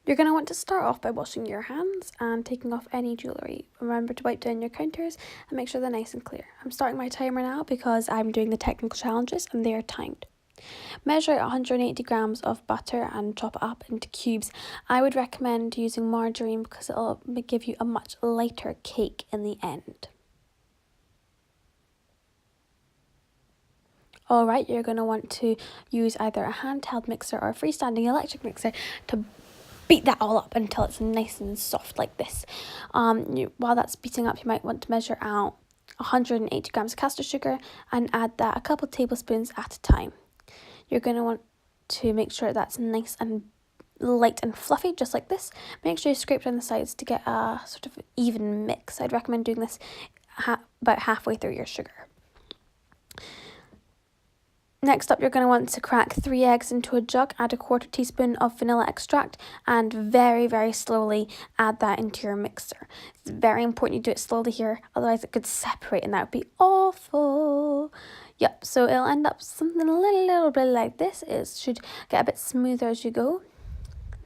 You're going to want to start off by washing your hands and taking off any jewellery. Remember to wipe down your counters and make sure they're nice and clear. I'm starting my timer now because I'm doing the technical challenges and they are timed. Measure 180 grams of butter and chop it up into cubes. I would recommend using margarine because it'll give you a much lighter cake in the end. Alright, you're going to want to use either a handheld mixer or a freestanding electric mixer to beat that all up until it's nice and soft like this. While that's beating up, you might want to measure out 180 grams of caster sugar and add that a couple tablespoons at a time. You're going to want to make sure that's nice and light and fluffy, just like this. Make sure you scrape down the sides to get a sort of even mix. I'd recommend doing this about halfway through your sugar. Next up, you're going to want to crack 3 eggs into a jug, add a 1/4 teaspoon of vanilla extract, and very, very slowly add that into your mixer. It's very important you do it slowly here, otherwise it could separate and that would be awful. Yep, so it'll end up something a little bit like this. It should get a bit smoother as you go.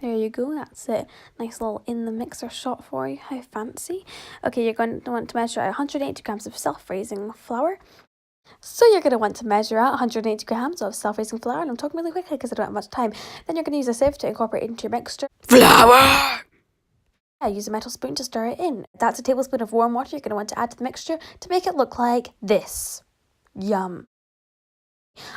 There you go, that's it. Nice little in the mixer shot for you, how fancy. Okay, you're going to want to measure out 180 grams of self-raising flour. So you're going to want to measure out 180 grams of self-raising flour, and I'm talking really quickly because I don't have much time. Then you're going to use a sieve to incorporate it into your mixture. Flour! Yeah, use a metal spoon to stir it in. That's a tablespoon of warm water you're going to want to add to the mixture to make it look like this. Yum.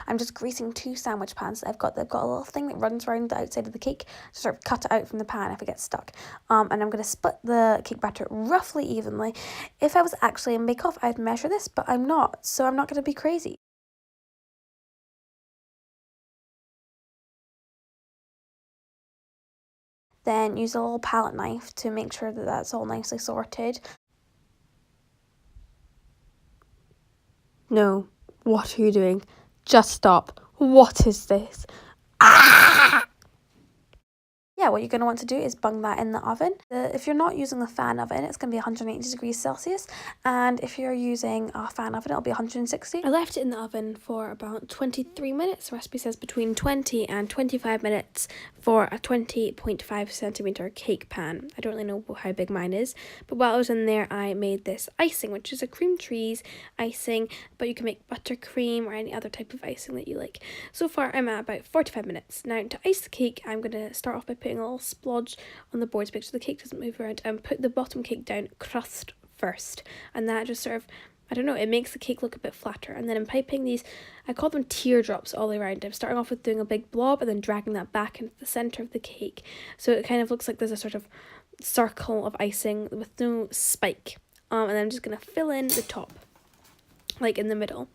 I'm just greasing 2 sandwich pans that They've got a little thing that runs around the outside of the cake to sort of cut it out from the pan if it gets stuck. And I'm going to split the cake batter roughly evenly. If I was actually in Bake Off, I'd measure this, but I'm not, so I'm not going to be crazy. Then use a little palette knife to make sure that that's all nicely sorted. No, what are you doing? Just stop. What is this? Ah! Yeah, what you're going to want to do is bung that in the oven. If you're not using the fan oven, it's going to be 180 degrees Celsius. And if you're using a fan oven, it'll be 160. I left it in the oven for about 23 minutes. The recipe says between 20 and 25 minutes for a 20.5 centimeter cake pan. I don't really know how big mine is. But while I was in there, I made this icing, which is a cream cheese icing. But you can make buttercream or any other type of icing that you like. So far, I'm at about 45 minutes. Now, to ice the cake, I'm going to start off by putting a little splodge on the board to make sure the cake doesn't move around, and put the bottom cake down crust first, and that just sort of, I don't know, it makes the cake look a bit flatter. And then I'm piping these, I call them teardrops all the way around. I'm starting off with doing a big blob and then dragging that back into the centre of the cake, so it kind of looks like there's a sort of circle of icing with no spike. And then I'm just going to fill in the top, like in the middle.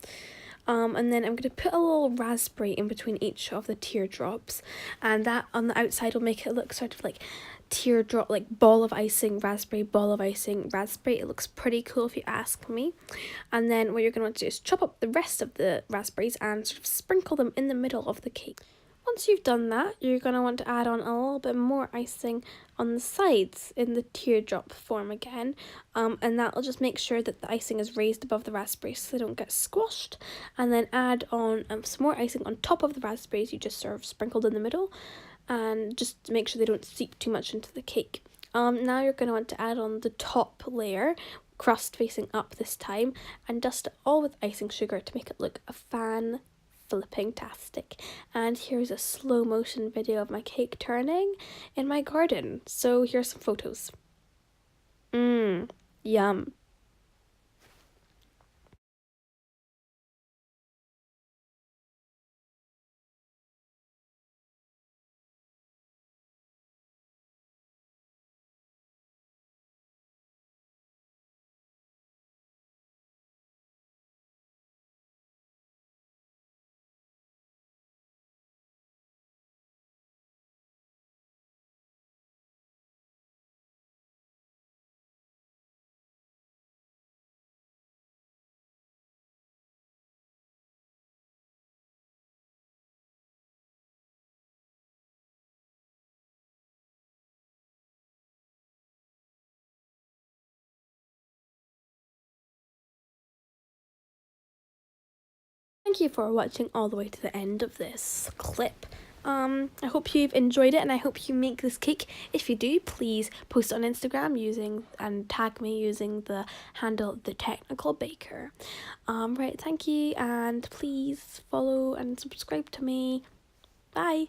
And then I'm going to put a little raspberry in between each of the teardrops, and that on the outside will make it look sort of like teardrop, like ball of icing, raspberry, ball of icing, raspberry. It looks pretty cool if you ask me. And then what you're going to want to do is chop up the rest of the raspberries and sort of sprinkle them in the middle of the cake. Once you've done that, you're going to want to add on a little bit more icing on the sides in the teardrop form again, and that will just make sure that the icing is raised above the raspberries so they don't get squashed. And then add on some more icing on top of the raspberries you just sort of sprinkled in the middle, and just to make sure they don't seep too much into the cake. Now you're going to want to add on the top layer, crust facing up this time, and dust it all with icing sugar to make it look a flipping-tastic. And here's a slow motion video of my cake turning in my garden. So here's some photos. Yum. Thank you for watching all the way to the end of this clip. I hope you've enjoyed it, and I hope you make this cake. If you do, please post it on Instagram and tag me using the handle The Technical Baker. Right, thank you, and please follow and subscribe to me. Bye.